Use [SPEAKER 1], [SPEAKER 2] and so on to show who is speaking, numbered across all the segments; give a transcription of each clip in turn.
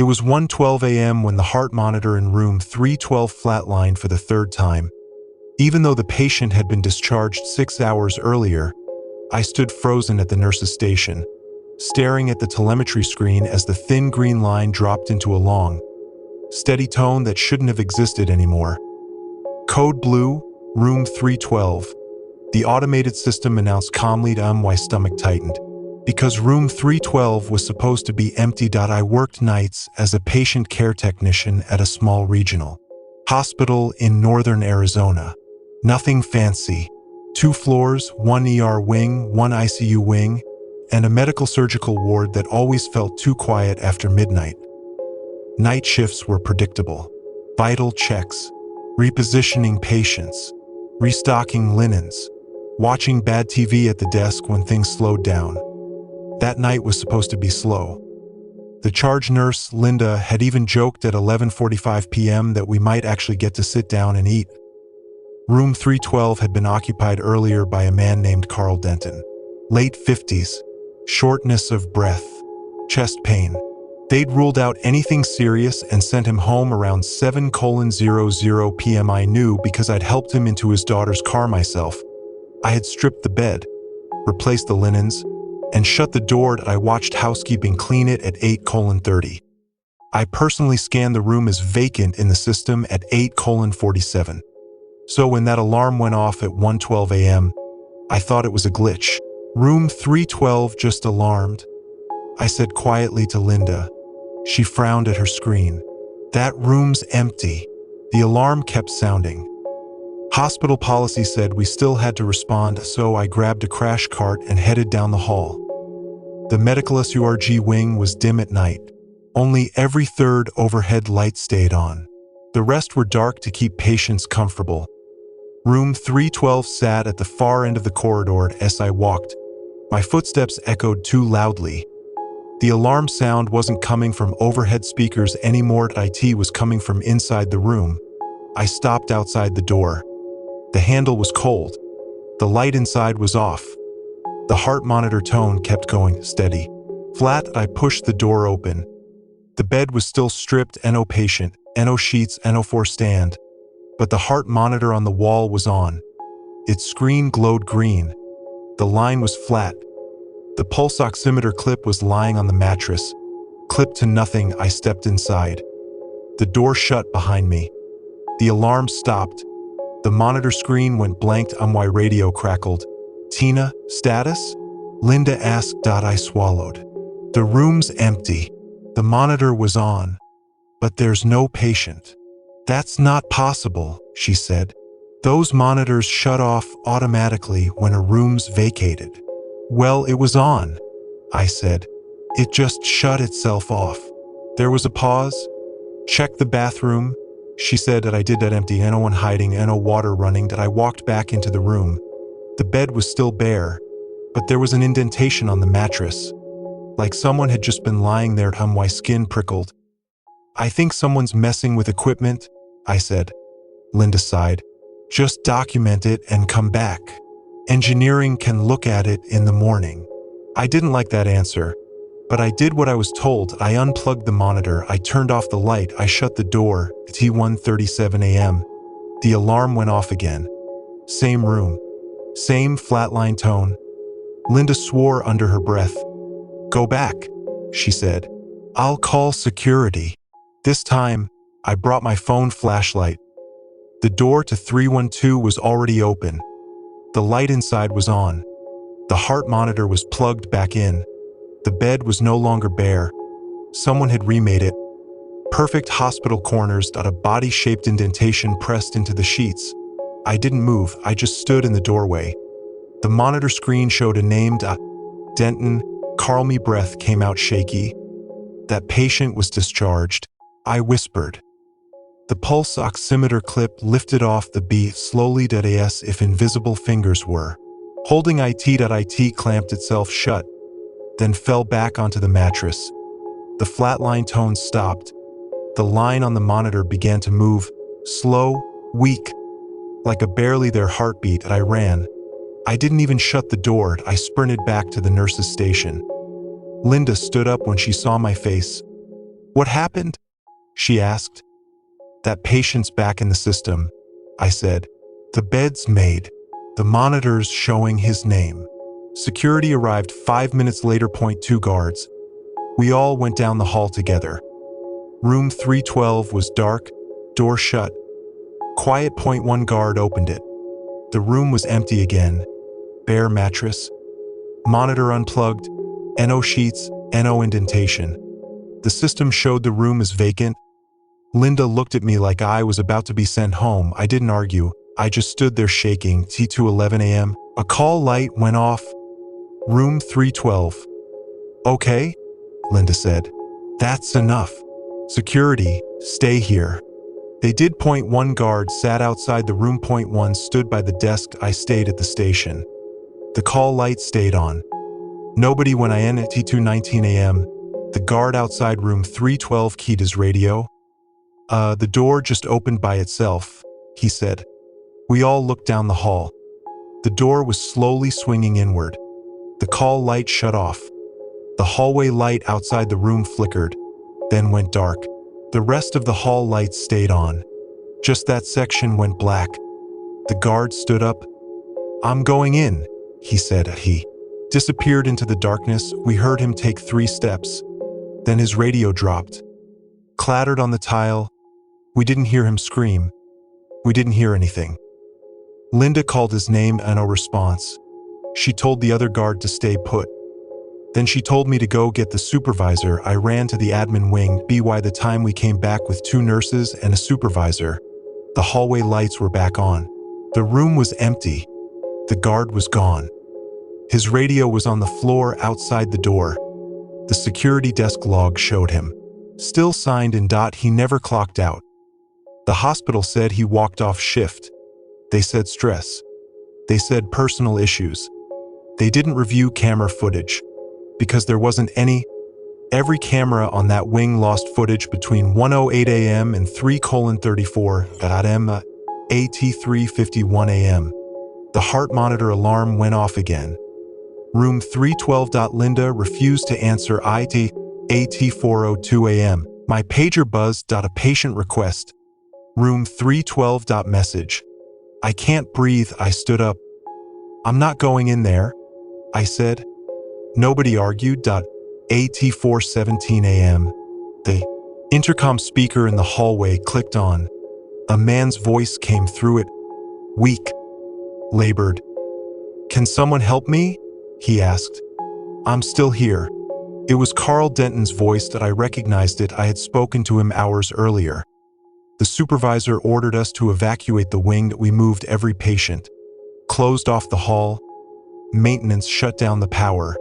[SPEAKER 1] It was 1:12 a.m. when the heart monitor in room 312 flatlined for the third time. Even though the patient had been discharged 6 hours earlier, I stood frozen at the nurse's station, staring at the telemetry screen as the thin green line dropped into a long, steady tone that shouldn't have existed anymore. Code blue, room 312. The automated system announced calmly. My stomach tightened. Because room 312 was supposed to be empty. I worked nights as a patient care technician at a small regional hospital in northern Arizona. Nothing fancy. 2 floors, 1 ER wing, 1 ICU wing, and a medical surgical ward that always felt too quiet after midnight. Night shifts were predictable. Vital checks, repositioning patients, restocking linens, watching bad TV at the desk when things slowed down. That night was supposed to be slow. The charge nurse, Linda, had even joked at 11:45 p.m. that we might actually get to sit down and eat. Room 312 had been occupied earlier by a man named Carl Denton. Late 50s, shortness of breath, chest pain. They'd ruled out anything serious and sent him home around 7:00 p.m. I knew because I'd helped him into his daughter's car myself. I had stripped the bed, replaced the linens, and shut the door. I watched housekeeping clean it at 8:30. I personally scanned the room as vacant in the system at 8:47. So when that alarm went off at 1:12 a.m., I thought it was a glitch. Room 312 just alarmed, I said quietly to Linda. She frowned at her screen. That room's empty. The alarm kept sounding. Hospital policy said we still had to respond, so I grabbed a crash cart and headed down the hall. The medical SURG wing was dim at night. Only every third overhead light stayed on. The rest were dark to keep patients comfortable. Room 312 sat at the far end of the corridor as I walked. My footsteps echoed too loudly. The alarm sound wasn't coming from overhead speakers anymore. It was coming from inside the room. I stopped outside the door. The handle was cold. The light inside was off. The heart monitor tone kept going steady. Flat, I pushed the door open. The bed was still stripped, no patient, no sheets, no 4 stand. But the heart monitor on the wall was on. Its screen glowed green. The line was flat. The pulse oximeter clip was lying on the mattress. Clipped to nothing, I stepped inside. The door shut behind me. The alarm stopped. The monitor screen went blank. My radio crackled. Tina, status? Linda asked. I swallowed. The room's empty. The monitor was on. But there's no patient. That's not possible, she said. Those monitors shut off automatically when a room's vacated. Well, it was on, I said. It just shut itself off. There was a pause. Check the bathroom, she said. That I did. That empty, no one hiding, no water running. That I walked back into the room. The bed was still bare, but there was an indentation on the mattress, like someone had just been lying there. My skin prickled. I think someone's messing with equipment, I said. Linda sighed. Just document it and come back. Engineering can look at it in the morning. I didn't like that answer, but I did what I was told. I unplugged the monitor. I turned off the light. I shut the door. At 1:37 a.m. The alarm went off again. Same room. Same flatline tone. Linda swore under her breath. Go back, she said. I'll call security. This time, I brought my phone flashlight. The door to 312 was already open. The light inside was on. The heart monitor was plugged back in. The bed was no longer bare. Someone had remade it. Perfect hospital corners. A body-shaped indentation pressed into the sheets. I didn't move. I just stood in the doorway. The monitor screen showed a name. Denton. Carl. My breath came out shaky. That patient was discharged, I whispered. The pulse oximeter clip lifted off the beat slowly. As if invisible fingers were holding it. It clamped itself shut, then fell back onto the mattress. The flatline tone stopped. The line on the monitor began to move, slow, weak, like a barely there heartbeat. I ran. I didn't even shut the door. I sprinted back to the nurse's station. Linda stood up when she saw my face. What happened? She asked. That patient's back in the system, I said. The bed's made. The monitor's showing his name. Security arrived 5 minutes later. 2 guards. We all went down the hall together. Room 312 was dark, door shut. Quiet. 1 guard opened it. The room was empty again. Bare mattress. Monitor unplugged. NO sheets, NO indentation. The system showed the room as vacant. Linda looked at me like I was about to be sent home. I didn't argue. I just stood there shaking. T2:11 a.m. A call light went off. Room 312. Okay, Linda said. That's enough. Security, stay here. They did. 1 guard sat outside the room. 1 stood by the desk. I stayed at the station. The call light stayed on. Nobody when I entered. T2:19 a.m. The guard outside room 312 keyed his radio. The door just opened by itself, he said. We all looked down the hall. The door was slowly swinging inward. The call light shut off. The hallway light outside the room flickered, then went dark. The rest of the hall lights stayed on. Just that section went black. The guard stood up. I'm going in, he said. He disappeared into the darkness. We heard him take 3 steps. Then his radio dropped. Clattered on the tile. We didn't hear him scream. We didn't hear anything. Linda called his name and no response. She told the other guard to stay put. Then she told me to go get the supervisor. I ran to the admin wing. By the time we came back with 2 nurses and a supervisor, the hallway lights were back on. The room was empty. The guard was gone. His radio was on the floor outside the door. The security desk log showed him. Still signed in. He never clocked out. The hospital said he walked off shift. They said stress. They said personal issues. They didn't review camera footage because there wasn't any. Every camera on that wing lost footage between 1:08 a.m. and 3:34 a.m. at 3:51 a.m. The heart monitor alarm went off again. Room 312. Linda refused to answer IT at 4:02 a.m. My pager buzzed. A patient request. Room 312. Message. I can't breathe. I stood up. I'm not going in there, I said. Nobody argued. At 4:17 a.m. The intercom speaker in the hallway clicked on. A man's voice came through it. Weak. Labored. Can someone help me? He asked. I'm still here. It was Carl Denton's voice. That I recognized it. I had spoken to him hours earlier. The supervisor ordered us to evacuate the wing. That we moved every patient. Closed off the hall. Maintenance shut down the power.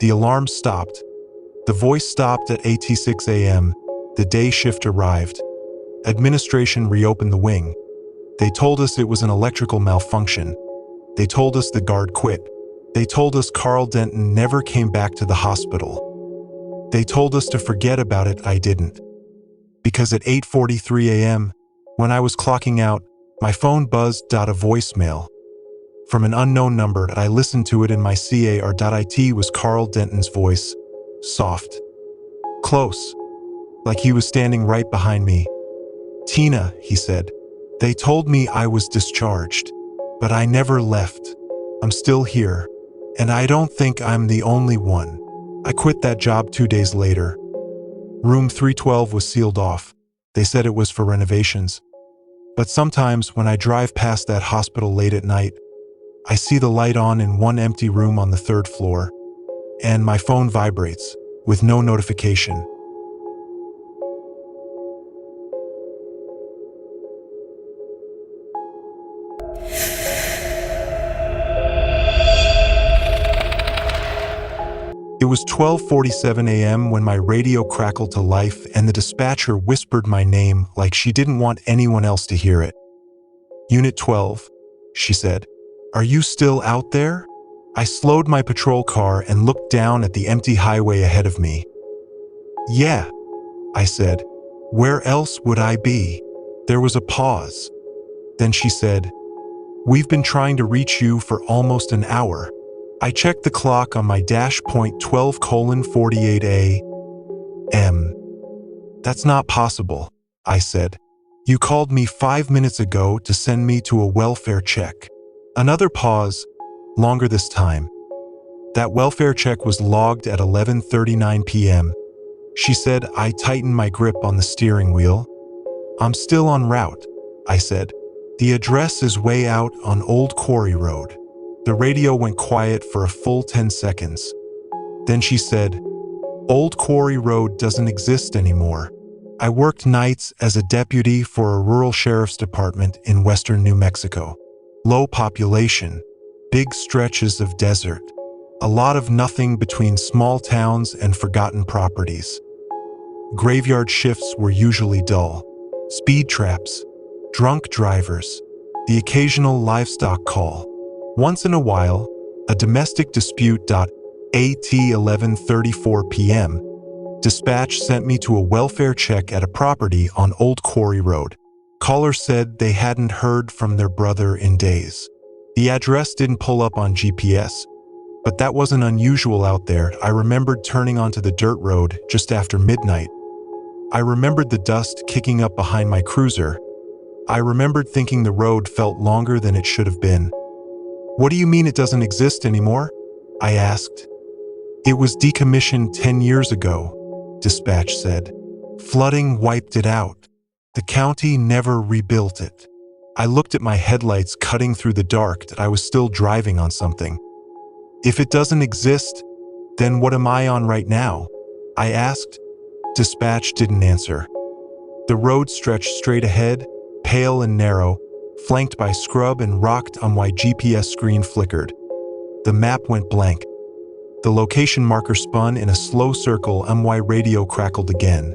[SPEAKER 1] The alarm stopped. The voice stopped at 6 a.m. The day shift arrived. Administration reopened the wing. They told us it was an electrical malfunction. They told us the guard quit. They told us Carl Denton never came back to the hospital. They told us to forget about it. I didn't. Because at 8:43 a.m., when I was clocking out, my phone buzzed. A voicemail. From an unknown number. I listened to it in my car. It was Carl Denton's voice. Soft. Close. Like he was standing right behind me. Tina, he said. They told me I was discharged. But I never left. I'm still here. And I don't think I'm the only one. I quit that job 2 days later. Room 312 was sealed off. They said it was for renovations. But sometimes when I drive past that hospital late at night, I see the light on in one empty room on the 3rd floor, and my phone vibrates with no notification. It was 12:47 a.m. when my radio crackled to life and the dispatcher whispered my name like she didn't want anyone else to hear it. Unit 12, she said. Are you still out there? I slowed my patrol car and looked down at the empty highway ahead of me. Yeah, I said. Where else would I be? There was a pause. Then she said, We've been trying to reach you for almost an hour. I checked the clock on my dash point 12:48 a.m. That's not possible, I said. You called me 5 minutes ago to send me to a welfare check. Another pause, longer this time. That welfare check was logged at 11:39 p.m. She said. I tightened my grip on the steering wheel. I'm still en route, I said. The address is way out on Old Quarry Road. The radio went quiet for a full 10 seconds. Then she said, Old Quarry Road doesn't exist anymore. I worked nights as a deputy for a rural sheriff's department in western New Mexico. Low population, big stretches of desert, a lot of nothing between small towns and forgotten properties. Graveyard shifts were usually dull. Speed traps, drunk drivers, the occasional livestock call. Once in a while, a domestic dispute. At 11:34 p.m., dispatch sent me to a welfare check at a property on Old Quarry Road. Caller said they hadn't heard from their brother in days. The address didn't pull up on GPS, but that wasn't unusual out there. I remembered turning onto the dirt road just after midnight. I remembered the dust kicking up behind my cruiser. I remembered thinking the road felt longer than it should have been. What do you mean it doesn't exist anymore? I asked. It was decommissioned 10 years ago, dispatch said. Flooding wiped it out. The county never rebuilt it. I looked at my headlights cutting through the dark that I was still driving on something. If it doesn't exist, then what am I on right now? I asked. Dispatch didn't answer. The road stretched straight ahead, pale and narrow, flanked by scrub and rocked. My GPS screen flickered. The map went blank. The location marker spun in a slow circle. My radio crackled again.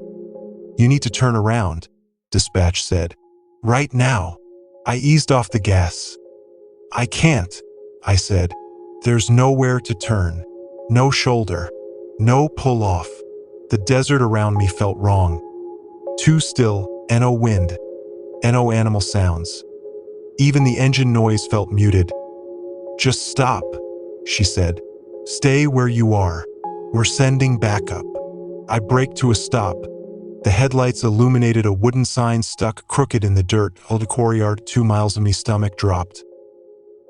[SPEAKER 1] You need to turn around, dispatch said. Right now. I eased off the gas. I can't, I said. There's nowhere to turn. No shoulder. No pull off. The desert around me felt wrong. Too still, no wind, no animal sounds. Even the engine noise felt muted. Just stop, she said. Stay where you are. We're sending backup. I braked to a stop. The headlights illuminated a wooden sign stuck crooked in the dirt. Old Quarry Road, 2 miles. My stomach dropped.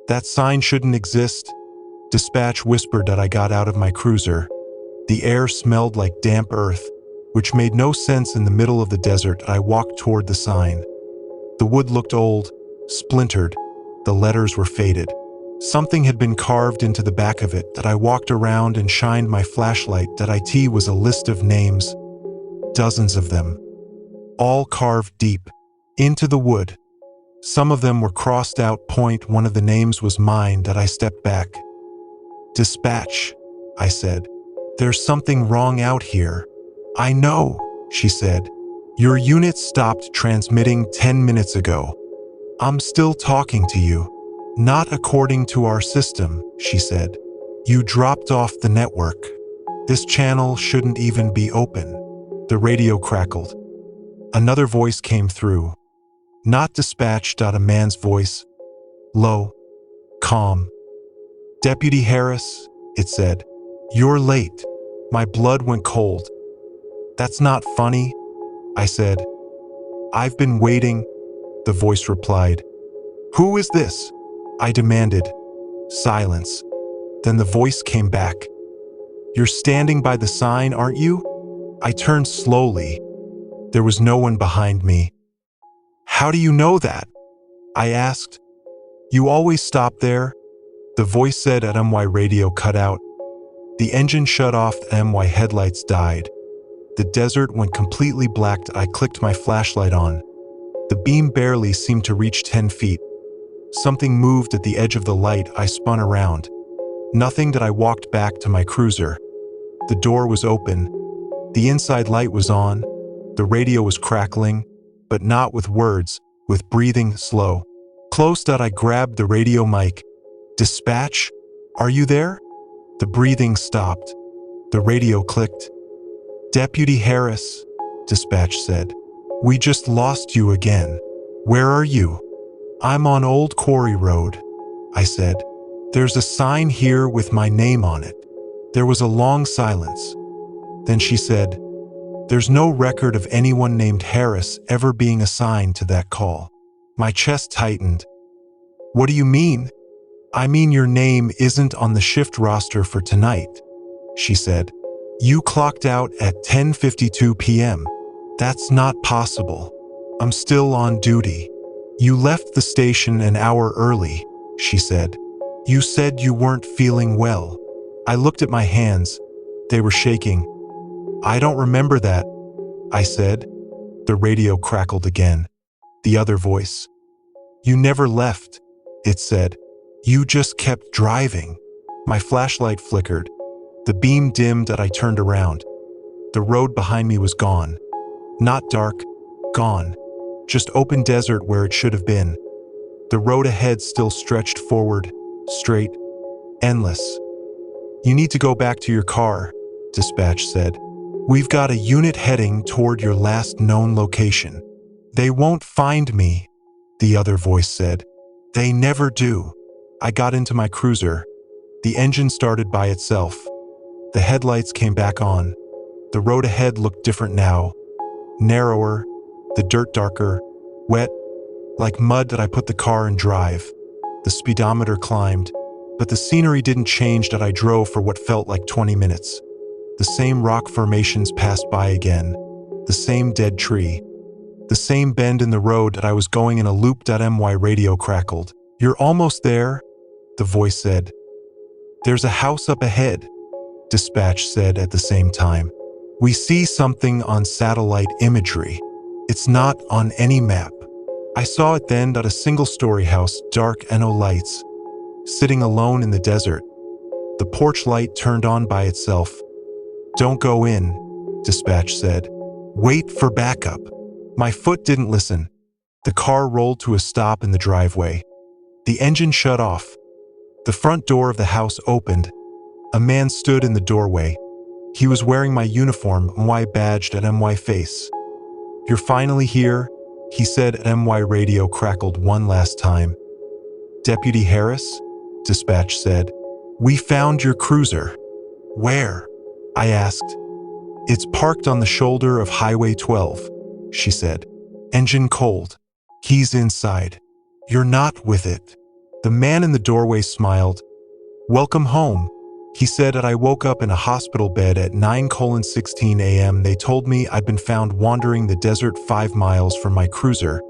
[SPEAKER 1] That sign shouldn't exist, dispatch whispered as I got out of my cruiser. The air smelled like damp earth, which made no sense in the middle of the desert. I walked toward the sign. The wood looked old, splintered. The letters were faded. Something had been carved into the back of it. That I walked around and shined my flashlight. That it was a list of names, dozens of them, all carved deep into the wood. Some of them were crossed out. One of the names was mine. That I stepped back. Dispatch, I said. There's something wrong out here. I know, she said. Your unit stopped transmitting 10 minutes ago. I'm still talking to you. Not according to our system, she said. You dropped off the network. This channel shouldn't even be open. The radio crackled. Another voice came through. Not dispatch. A man's voice. Low. Calm. Deputy Harris, it said. You're late. My blood went cold. That's not funny, I said. I've been waiting, the voice replied. Who is this? I demanded. Silence. Then the voice came back. You're standing by the sign, aren't you? I turned slowly. There was no one behind me. How do you know that? I asked. You always stop there, the voice said. At my radio cut out. The engine shut off. My headlights died. The desert went completely black. I clicked my flashlight on. The beam barely seemed to reach 10 feet. Something moved at the edge of the light. I spun around. Nothing. I walked back to my cruiser. The door was open. The inside light was on. The radio was crackling, but not with words, with breathing slow. Close. I grabbed the radio mic. Dispatch? Are you there? The breathing stopped. The radio clicked. Deputy Harris, dispatch said. We just lost you again. Where are you? I'm on Old Quarry Road, I said. There's a sign here with my name on it. There was a long silence. Then she said, There's no record of anyone named Harris ever being assigned to that call. My chest tightened. What do you mean? I mean your name isn't on the shift roster for tonight, she said. You clocked out at 10:52 p.m. That's not possible. I'm still on duty. You left the station an hour early, she said. You said you weren't feeling well. I looked at my hands. They were shaking. I don't remember that, I said. The radio crackled again. The other voice. You never left, it said. You just kept driving. My flashlight flickered. The beam dimmed and I turned around. The road behind me was gone. Not dark, gone. Just open desert where it should have been. The road ahead still stretched forward, straight, endless. You need to go back to your car, dispatch said. We've got a unit heading toward your last known location. They won't find me, the other voice said. They never do. I got into my cruiser. The engine started by itself. The headlights came back on. The road ahead looked different now. Narrower, the dirt darker, wet, like mud that I put the car in drive. The speedometer climbed, but the scenery didn't change that I drove for what felt like 20 minutes. The same rock formations passed by again. The same dead tree. The same bend in the road that I was going in a loop. My radio crackled. You're almost there, the voice said. There's a house up ahead, dispatch said at the same time. We see something on satellite imagery. It's not on any map. I saw it then, a single-story house, dark no lights, sitting alone in the desert. The porch light turned on by itself. Don't go in, dispatch said. Wait for backup. My foot didn't listen. The car rolled to a stop in the driveway. The engine shut off. The front door of the house opened. A man stood in the doorway. He was wearing my uniform, MY badged at MY face. You're finally here, he said at MY radio crackled one last time. Deputy Harris? Dispatch said. We found your cruiser. Where? I asked. It's parked on the shoulder of Highway 12, she said. Engine cold. Keys inside. You're not with it. The man in the doorway smiled. Welcome home, he said. I woke up in a hospital bed at 9:16 a.m. They told me I'd been found wandering the desert 5 miles from my cruiser.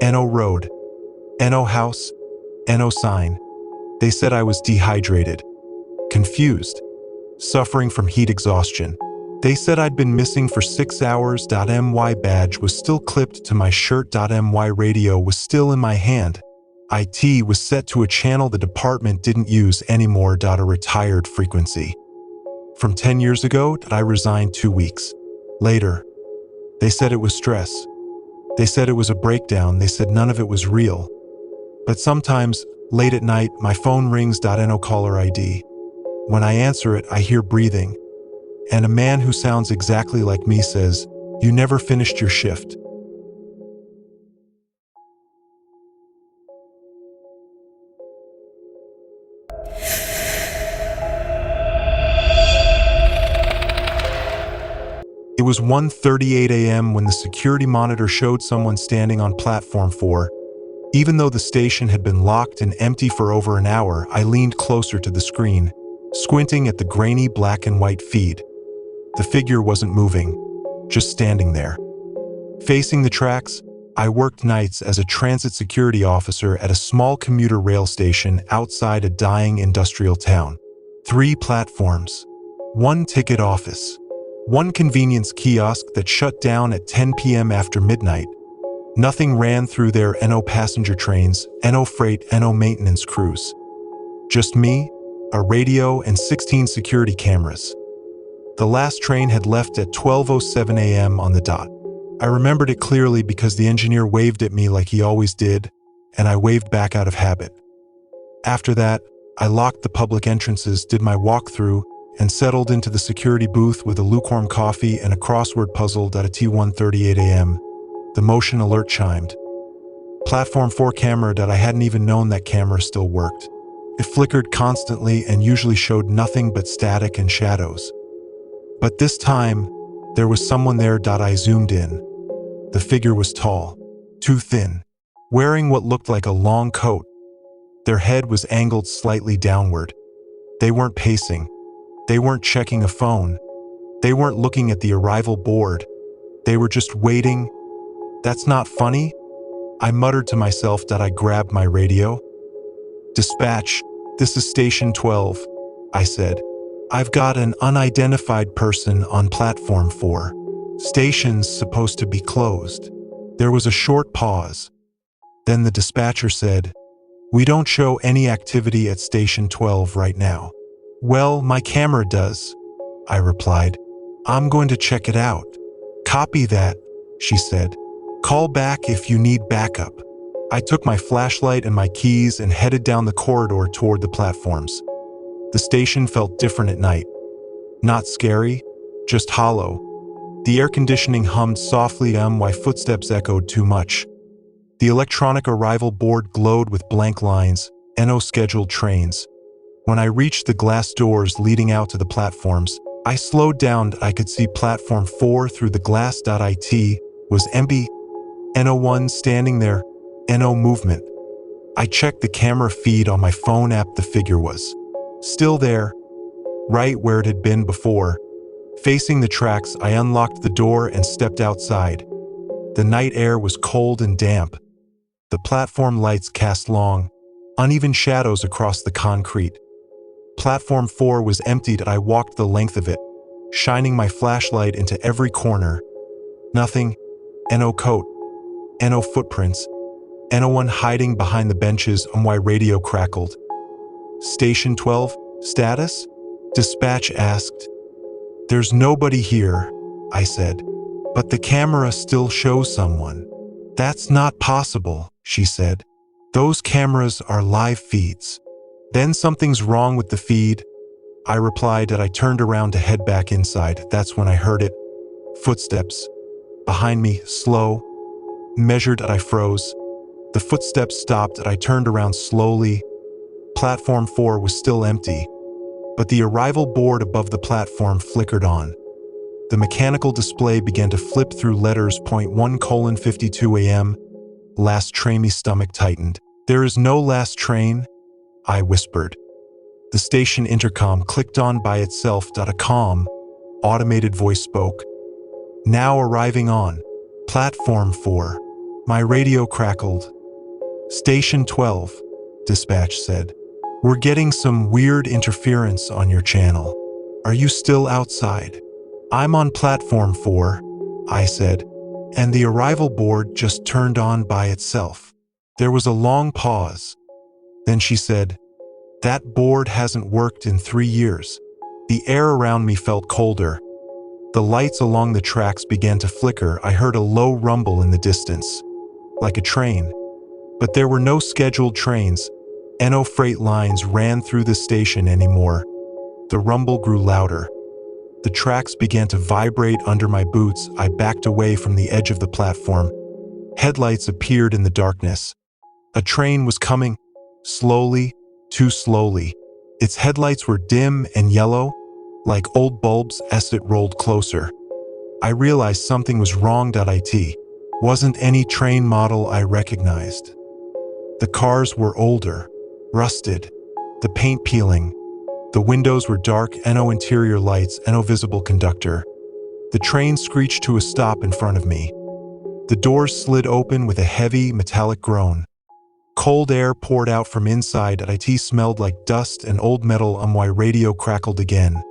[SPEAKER 1] No road. No house. No sign. They said I was dehydrated. Confused. Suffering from heat exhaustion. They said I'd been missing for 6 hours. My badge was still clipped to my shirt. My radio was still in my hand. IT was set to a channel the department didn't use anymore. A retired frequency. From 10 years ago, I resigned 2 weeks later. They said it was stress. They said it was a breakdown. They said none of it was real. But sometimes, late at night, my phone rings. No caller ID. When I answer it, I hear breathing. And a man who sounds exactly like me says, "You never finished your shift." It was 1:38 a.m. when the security monitor showed someone standing on platform 4. Even though the station had been locked and empty for over an hour, I leaned closer to the screen, squinting at the grainy black and white feed. The figure wasn't moving, just standing there. Facing the tracks, I worked nights as a transit security officer at a small commuter rail station outside a dying industrial town. 3 platforms, 1 ticket office, 1 convenience kiosk that shut down at 10 p.m. after midnight. Nothing ran through there. No passenger trains, no freight, no maintenance crews. Just me, a radio, and 16 security cameras. The last train had left at 12:07 a.m. on the dot. I remembered it clearly because the engineer waved at me like he always did, and I waved back out of habit. After that, I locked the public entrances, did my walkthrough, and settled into the security booth with a lukewarm coffee and a crossword puzzle. At 1:38 a.m., the motion alert chimed. Platform 4 camera. I hadn't even known that camera still worked. It flickered constantly and usually showed nothing but static and shadows. But this time, There was someone there. I zoomed in. The figure was tall, too thin, wearing what looked like a long coat. Their head was angled slightly downward. They weren't pacing. They weren't checking a phone. They weren't looking at the arrival board. They were just waiting. That's not funny, I muttered to myself. I grabbed my radio. Dispatch, this is Station 12, I said. I've got an unidentified person on Platform 4. Station's supposed to be closed. There was a short pause. Then the dispatcher said, "We don't show any activity at Station 12 right now." "Well, my camera does," I replied. "I'm going to check it out." "Copy that," she said. "Call back if you need backup." I took my flashlight and my keys and headed down the corridor toward the platforms. The station felt different at night. Not scary, just hollow. The air conditioning hummed softly. My footsteps echoed too much. The electronic arrival board glowed with blank lines, no scheduled trains. When I reached the glass doors leading out to the platforms, I slowed down. I could see Platform 4 through the glass. It was empty. No one standing there, no movement. I checked the camera feed on my phone app. The figure was still there, right where it had been before. Facing the tracks, I unlocked the door and stepped outside. The night air was cold and damp. The platform lights cast long, uneven shadows across the concrete. Platform 4 was emptied. I walked the length of it, shining my flashlight into every corner. Nothing, no coat, no footprints, no one hiding behind the benches. My radio crackled. "Station 12, status?" Dispatch asked. "There's nobody here," I said. "But the camera still shows someone." "That's not possible," she said. "Those cameras are live feeds." "Then something's wrong with the feed," I replied. I turned around to head back inside. That's when I heard it. Footsteps. Behind me, slow. Measured. I froze. The footsteps stopped. I turned around slowly. Platform 4 was still empty, but the arrival board above the platform flickered on. The mechanical display began to flip through letters. .1:52 a.m. Last train. My stomach tightened. "There is no last train," I whispered. The station intercom clicked on by itself. A calm, automated voice spoke. "Now arriving on Platform 4. My radio crackled. "Station 12, dispatch said. "We're getting some weird interference on your channel. Are you still outside?" "I'm on Platform 4, I said, and the arrival board just turned on by itself. There was a long pause. Then she said, "That board hasn't worked in 3 years." The air around me felt colder. The lights along the tracks began to flicker. I heard a low rumble in the distance, like a train. But there were no scheduled trains. No freight lines ran through the station anymore. The rumble grew louder. The tracks began to vibrate under my boots. I backed away from the edge of the platform. Headlights appeared in the darkness. A train was coming, slowly, too slowly. Its headlights were dim and yellow, like old bulbs as it rolled closer. I realized something was wrong. It wasn't any train model I recognized. The cars were older, rusted, the paint peeling. The windows were dark, no interior lights, no visible conductor. The train screeched to a stop in front of me. The doors slid open with a heavy, metallic groan. Cold air poured out from inside. It smelled like dust and old metal. My radio crackled again.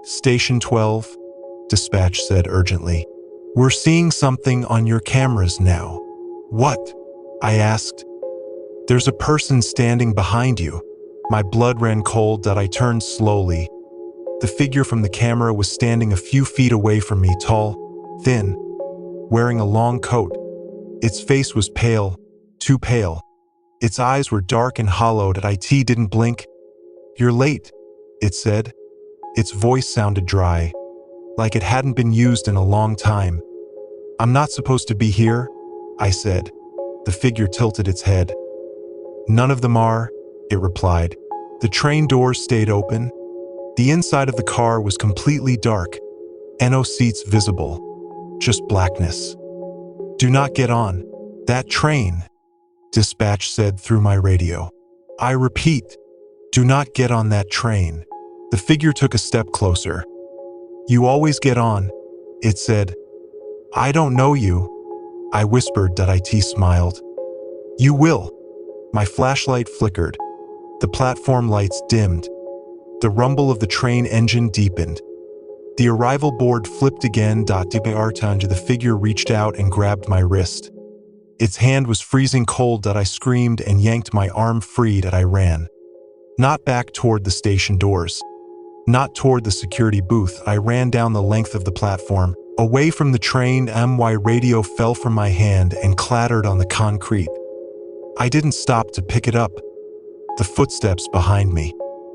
[SPEAKER 1] "Station 12, dispatch said urgently. "We're seeing something on your cameras now." "What?" I asked. "There's a person standing behind you." My blood ran cold. I turned slowly. The figure from the camera was standing a few feet away from me, tall, thin, wearing a long coat. Its face was pale, too pale. Its eyes were dark and hollowed. It didn't blink. "You're late," it said. Its voice sounded dry, like it hadn't been used in a long time. "I'm not supposed to be here," I said. The figure tilted its head. "None of them are," it replied. The train doors stayed open. The inside of the car was completely dark. No seats visible, just blackness. Do not get on that train, dispatch said through my radio. I repeat, do not get on that train. The figure took a step closer. You always get on, it said. I don't know you, I whispered. It smiled. You will. My flashlight flickered. The platform lights dimmed. The rumble of the train engine deepened. The arrival board flipped again. The figure reached out and grabbed my wrist. Its hand was freezing cold. I screamed and yanked my arm free. I ran. Not back toward the station doors. Not toward the security booth. I ran down the length of the platform, away from the train. My radio fell from my hand and clattered on the concrete. I didn't stop to pick it up. The footsteps behind me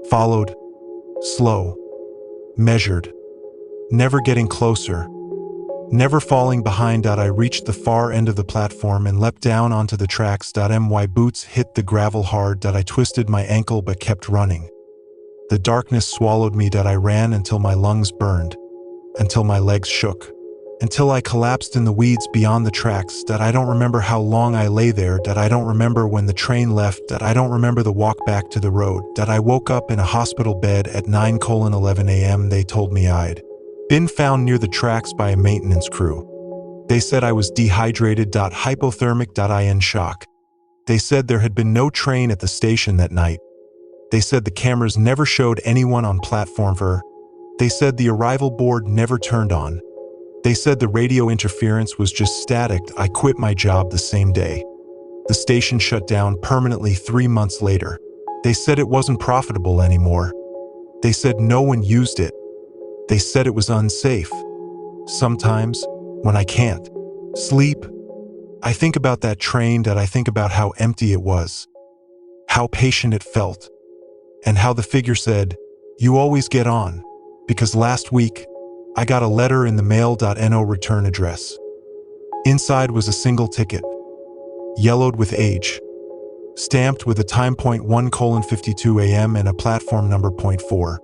[SPEAKER 1] followed, slow, measured, never getting closer, never falling behind. I reached the far end of the platform and leapt down onto the tracks. My boots hit the gravel hard. I twisted my ankle but kept running. The darkness swallowed me. I ran until my lungs burned, until my legs shook, until I collapsed in the weeds beyond the tracks. I don't remember how long I lay there. I don't remember when the train left. I don't remember the walk back to the road. I woke up in a hospital bed at 9:11 a.m. They told me I'd been found near the tracks by a maintenance crew. They said I was dehydrated, hypothermic, in shock. They said there had been no train at the station that night. They said the cameras never showed anyone on platform 4. They said the arrival board never turned on. They said the radio interference was just static. I quit my job the same day. The station shut down permanently 3 months later. They said it wasn't profitable anymore. They said no one used it. They said it was unsafe. Sometimes, when I can't sleep, I think about that train. I think about how empty it was, how patient it felt, and how the figure said, you always get on, because last week, I got a letter in the mail. No return address. Inside was a single ticket, yellowed with age, stamped with a time .1:52 a.m. and a platform number .4.